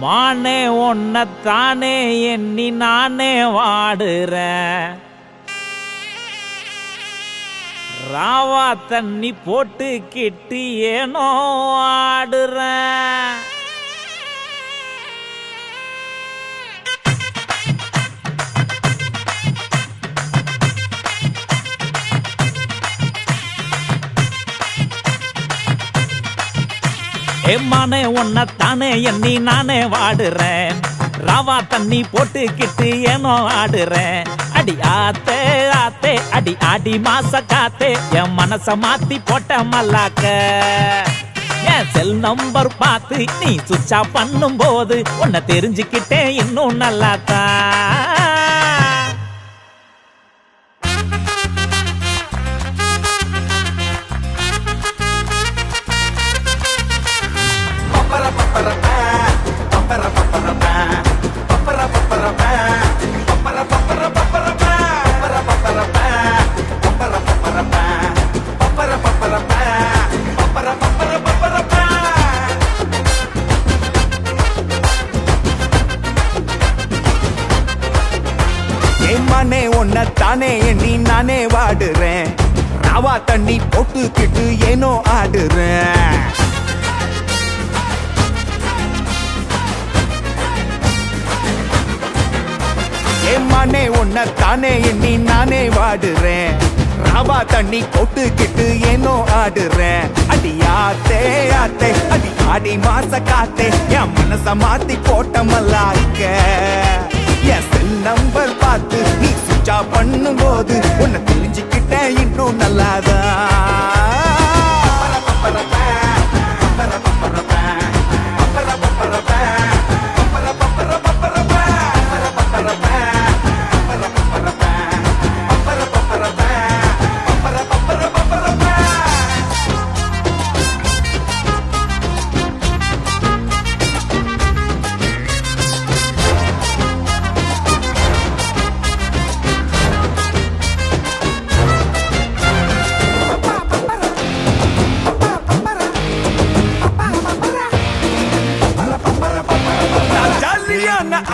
மானே ஒன்னத்தானே எண்ணி நானே வாடுறேன். ராவா தண்ணி போட்டு கிட்டி ஏனோ ஆடுறேன். மானே ஒன்னத்தானே எண்ணி நானே வாடுறேன். ராவா தண்ணி போட்டுக்கிட்டு ஏனோ ஆடுறேன். அடி ஆத்தே ஆத்தே அடி ஆடி மாச காத்தே என் மனச மாத்தி போட்ட மல்லாக்க. என் செல் நம்பர் பார்த்து நீ சுவிட்ச் ஆஃப் பண்ணும் போது உன்னை தெரிஞ்சுக்கிட்டேன் இன்னும் நல்லாத்தான். மானே ஒன்னத்தானே எண்ணி நானே வாடுறேன். ராவா தண்ணி போட்டுக்கிட்டு ஏனோ ஆடுறேன். மானே ஒன்னத்தானே எண்ணி நானே வாடுறேன். ராவா தண்ணி போட்டுக்கிட்டு ஏனோ ஆடுறேன். அடி ஆத்தே ஆத்தே அடி ஆடி மாச காத்தே என் மனச மாத்தி போட்ட மல்லாக்க. என் செல் நம்பர் பார்த்து நீ சுவிட்ச் ஆஃப் பண்ணும் போது உன்னை தெரிஞ்சுக்கிட்டேன் இன்னும் நல்லாதான்.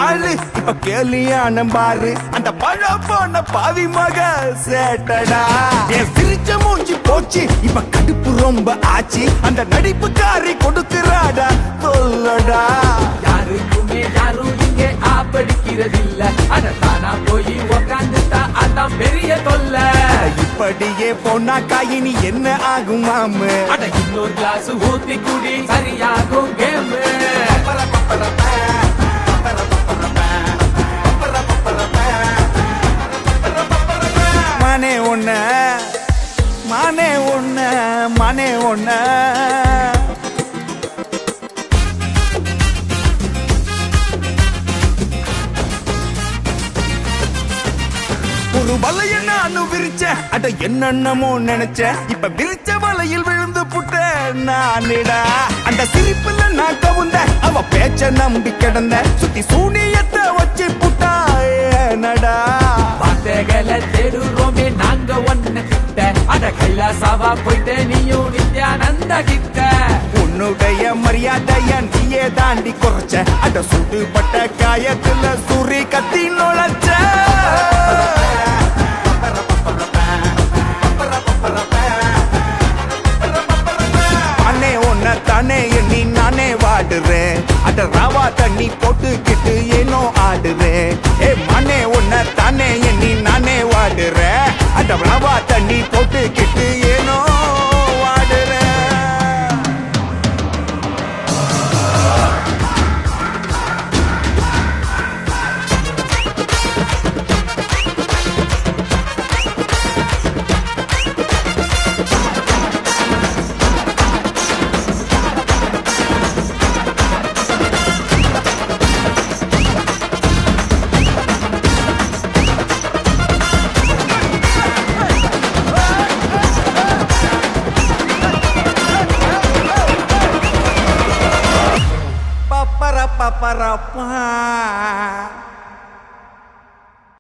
ஆளு இப்ப கேலியான பாரு அந்த பழ போன பாவி மக சேட்டடா. என் சிரிச்ச மூஞ்சி போச்சு இப்ப கடுப்பு ரொம்ப ஆச்சு. அந்த நடிப்புக்காரி கொடுக்கிறாடா சொல்லடா. யாருக்குமே யாரும் இங்கே ஆப்படிக்கிறதில்ல. அட தானா போய் உக்காந்துட்டா அதான் பெரிய தொல்லை. இப்படியே போனா காயினி என்ன ஆகும் மாமு. அட இன்னொரு கிளாஸ் ஊத்தி குடி சரியாகும் கேமு. மானே ஒன்ன மானே ஒன்ன மானே ஒன்ன ஒரு வலைய நானு விரிச்ச அட என்னென்னமோ நினைச்ச. இப்ப விரிச்ச வலையில் விழுந்து புட்ட நானிடா. அந்த சிரிப்புல நான் கவுந்த அவ பேச்ச நம்பி கிடந்த சுத்தி சூனியத்தை வச்சு புட்டா ஏனடா. வார்த்தைகளை தேடுறோமே நாங்க ஒன்ன கிட்ட. அட கைலாசாவா போயிட்டு நீயும் நித்யானந்த கிட்ட. உன்னுடைய மரியாதைய நீயே தாண்டி குறைச்ச. அட சுடுபட்ட காயத்துல சூரி கத்தி நுழைச்ச. மானே ஒன்னத்தானே எண்ணி நானே வாடுறேன். அட ராவா தண்ணி போட்டுக்கிட்டு ஏனோ ஆடுறேன். மானே ஒன்னத்தானே எண்ணி நானே வாடுறேன். அட ராவா தண்ணி போட்டுக்கிட்டு ஏனோ வாடுறேன். Paparapapa